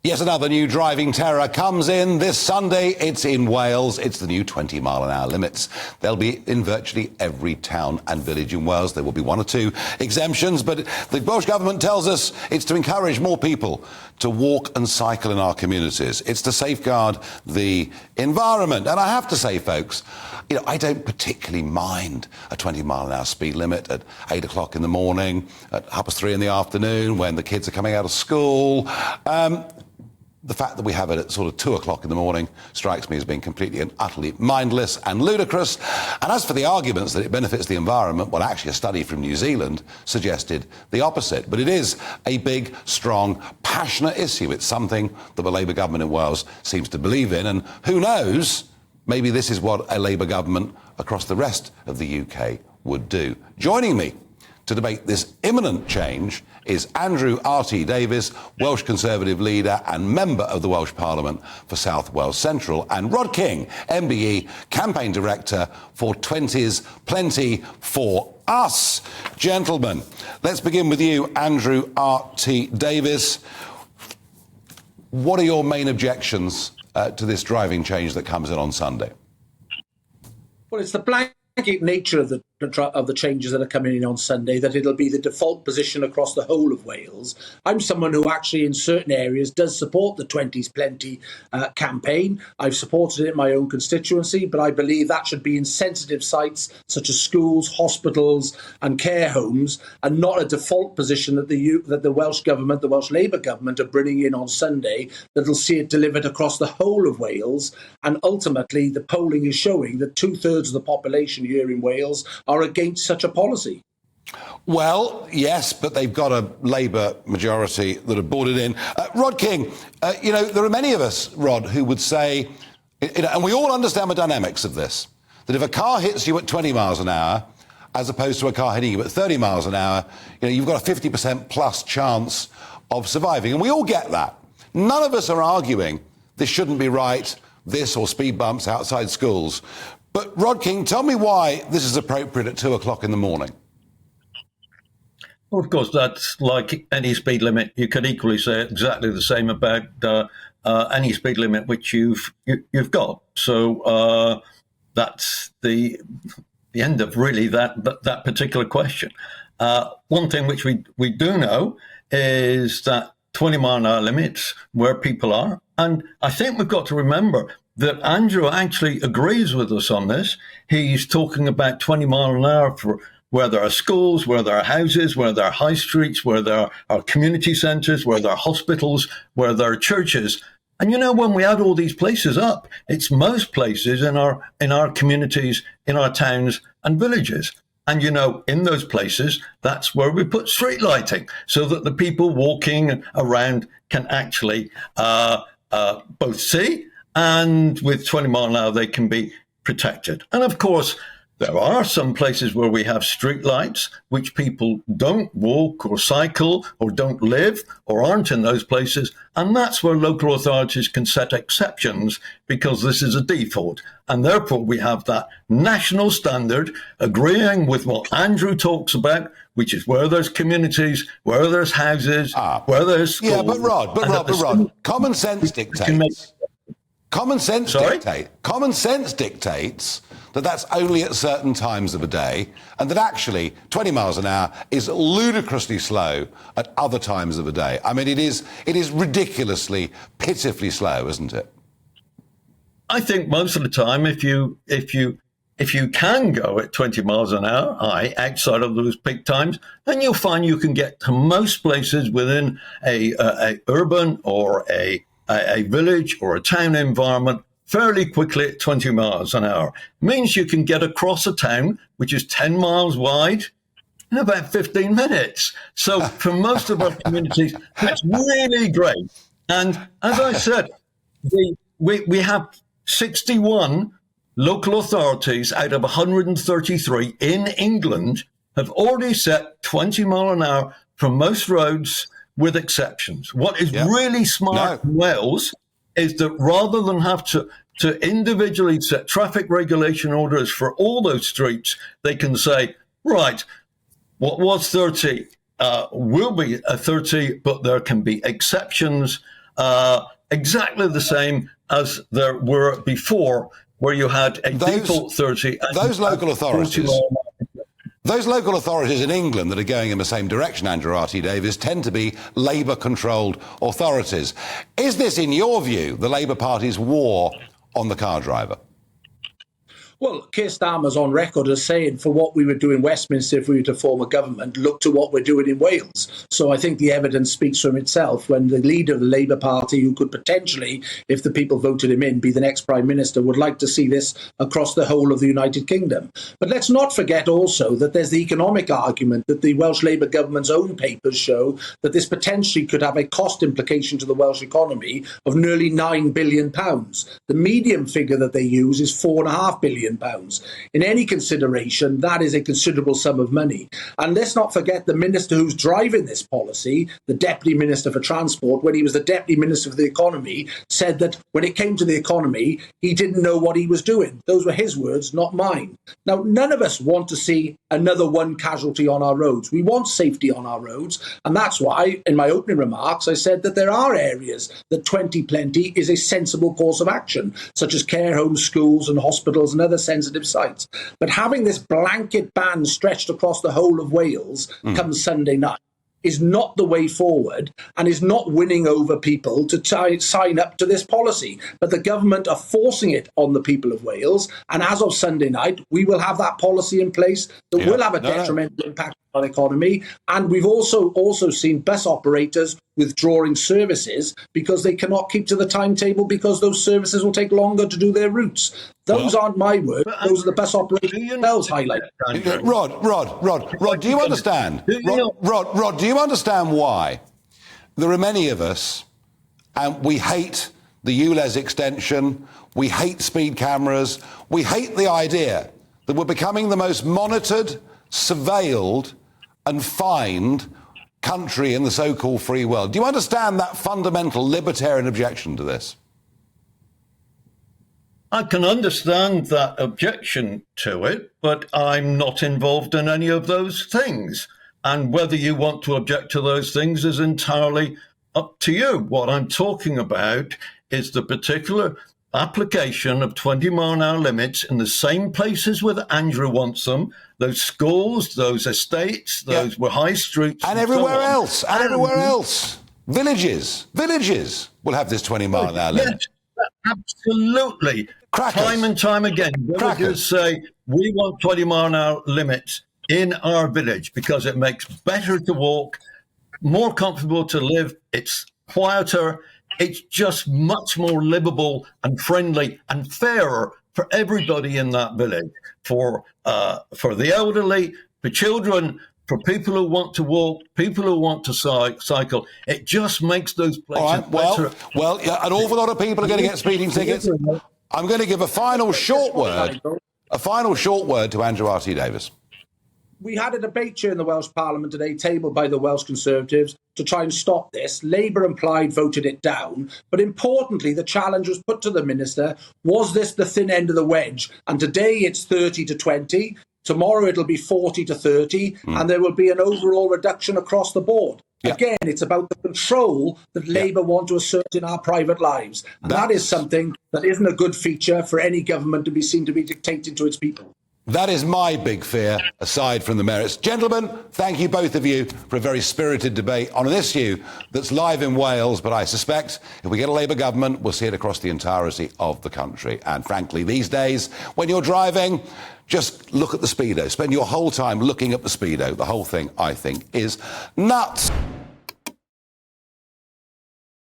Yet another new driving terror comes in this Sunday. It's in Wales. It's the new 20-mile-an-hour limits. They'll be in virtually every town and village in Wales. There will be one or two exemptions, but the Welsh Government tells us it's to encourage more people to walk and cycle in our communities. It's to safeguard the environment. And I have to say, folks, I don't particularly mind a 20-mile-an-hour speed limit at 8 o'clock in the morning, at 3:30 in the afternoon, when the kids are coming out of school. The fact that we have it at sort of 2 o'clock in the morning strikes me as being completely and utterly mindless and ludicrous. And as for the arguments that it benefits the environment, well, actually a study from New Zealand suggested the opposite. But it is a big, strong, passionate issue. It's something that the Labour government in Wales seems to believe in. And who knows, maybe this is what a Labour government across the rest of the UK would do. Joining me to debate this imminent change is Andrew RT Davies, Welsh Conservative Leader and member of the Welsh Parliament for South Wales Central, and King MBE, Campaign Director for 20's Plenty for Us. Gentlemen, let's begin with you, Andrew RT Davies. What are your main objections to this driving change that comes in on Sunday? Well, it's the blanket nature of the changes that are coming in on Sunday, that it'll be the default position across the whole of Wales. I'm someone who actually in certain areas does support the 20's Plenty campaign. I've supported it in my own constituency, but I believe that should be in sensitive sites such as schools, hospitals and care homes, and not a default position that the Welsh Government, the Welsh Labour Government are bringing in on Sunday, that'll see it delivered across the whole of Wales. And ultimately, the polling is showing that 2/3 of the population here in Wales are against such a policy. Well, yes, but they've got a Labour majority that have brought it in. Rod King, there are many of us, Rod, who would say, and we all understand the dynamics of this, that if a car hits you at 20 miles an hour, as opposed to a car hitting you at 30 miles an hour, you've got a 50% plus chance of surviving. And we all get that. None of us are arguing this shouldn't be right, this or speed bumps outside schools. But Rod King, tell me why this is appropriate at 2 o'clock in the morning. Well, of course, that's like any speed limit. You could equally say exactly the same about any speed limit which you've got. So that's the end of really that particular question. One thing which we do know is that 20-mile-an-hour limits where people are, and I think we've got to remember that Andrew actually agrees with us on this. He's talking about 20 miles an hour for where there are schools, where there are houses, where there are high streets, where there are community centres, where there are hospitals, where there are churches. And when we add all these places up, it's most places in our communities, in our towns and villages. And in those places, that's where we put street lighting, so that the people walking around can actually both see, and with 20 miles an hour, they can be protected. And of course, there are some places where we have street lights, which people don't walk or cycle or don't live or aren't in those places. And that's where local authorities can set exceptions, because this is a default. And therefore, we have that national standard agreeing with what Andrew talks about, which is where there's communities, where there's houses, where there's schools. Yeah, but Rod, common sense dictates. Common sense dictates that that's only at certain times of the day, and that actually 20 miles an hour is ludicrously slow at other times of the day. I mean, it is ridiculously, pitifully slow, isn't it? I think most of the time, if you can go at 20 miles an hour, outside of those peak times, then you'll find you can get to most places within a urban or a village or a town environment fairly quickly at 20 miles an hour. It means you can get across a town which is 10 miles wide in about 15 minutes. So for most of our communities, that's really great. And as I said, we have 61 local authorities out of 133 in England have already set 20 mile an hour for most roads, with exceptions. What is really smart in Wales is that rather than have to individually set traffic regulation orders for all those streets, they can say, right, what was 30 will be a 30, but there can be exceptions exactly the same as there were before, where you had a default 30. And those local authorities. 40. Those local authorities in England that are going in the same direction, Andrew RT Davies, tend to be Labour-controlled authorities. Is this, in your view, the Labour Party's war on the car driver? Well, Keir Starmer's on record as saying for what we would do in Westminster if we were to form a government, look to what we're doing in Wales. So I think the evidence speaks for itself when the leader of the Labour Party, who could potentially, if the people voted him in, be the next Prime Minister, would like to see this across the whole of the United Kingdom. But let's not forget also that there's the economic argument that the Welsh Labour government's own papers show that this potentially could have a cost implication to the Welsh economy of nearly £9 billion. The median figure that they use is £4.5 billion. In any consideration, that is a considerable sum of money. And let's not forget the minister who's driving this policy, the Deputy Minister for Transport, when he was the Deputy Minister for the Economy, said that when it came to the economy, he didn't know what he was doing. Those were his words, not mine. Now, none of us want to see another one casualty on our roads. We want safety on our roads. And that's why, in my opening remarks, I said that there are areas that 20 plenty is a sensible course of action, such as care homes, schools and hospitals and other sensitive sites. But having this blanket ban stretched across the whole of Wales come Sunday night is not the way forward and is not winning over people to sign up to this policy. But the government are forcing it on the people of Wales. And as of Sunday night, we will have that policy in place that will have a detrimental impact on the economy. And we've also seen bus operators withdrawing services because they cannot keep to the timetable because those services will take longer to do their routes. Those aren't my words. Those are the bus operators themselves highlight. Rod, do you understand? Rod, do you understand why there are many of us, and we hate the ULEZ extension, we hate speed cameras, we hate the idea that we're becoming the most monitored, surveilled and fined country in the so-called free world? Do you understand that fundamental libertarian objection to this? I can understand that objection to it, but I'm not involved in any of those things. And whether you want to object to those things is entirely up to you. What I'm talking about is the particular application of 20-mile-an-hour limits in the same places where Andrew wants them, those schools, those estates, those were high streets. And everywhere else, and everywhere else. Villages will have this 20-mile-an-hour limit. Absolutely. Crackers. Time and time again, villagers say, we want 20-mile-an-hour limits in our village because it makes better to walk, more comfortable to live, it's quieter, it's just much more livable and friendly and fairer for everybody in that village, for the elderly, for children, for people who want to walk, people who want to cycle. It just makes those places better. Well, an awful lot of people are going to get speeding tickets. I'm going to give a final short word to Andrew RT Davies. We had a debate here in the Welsh Parliament today, tabled by the Welsh Conservatives, to try and stop this. Labour and Plaid voted it down. But importantly, the challenge was put to the Minister, was this the thin end of the wedge? And today it's 30 to 20. Tomorrow it'll be 40 to 30. And there will be an overall reduction across the board. Yeah. Again, it's about the control that Labour want to assert in our private lives. And that is something that isn't a good feature for any government to be seen to be dictating to its people. That is my big fear, aside from the merits. Gentlemen, thank you, both of you, for a very spirited debate on an issue that's live in Wales, but I suspect if we get a Labour government, we'll see it across the entirety of the country. And frankly, these days, when you're driving, just look at the speedo. Spend your whole time looking at the speedo. The whole thing, I think, is nuts.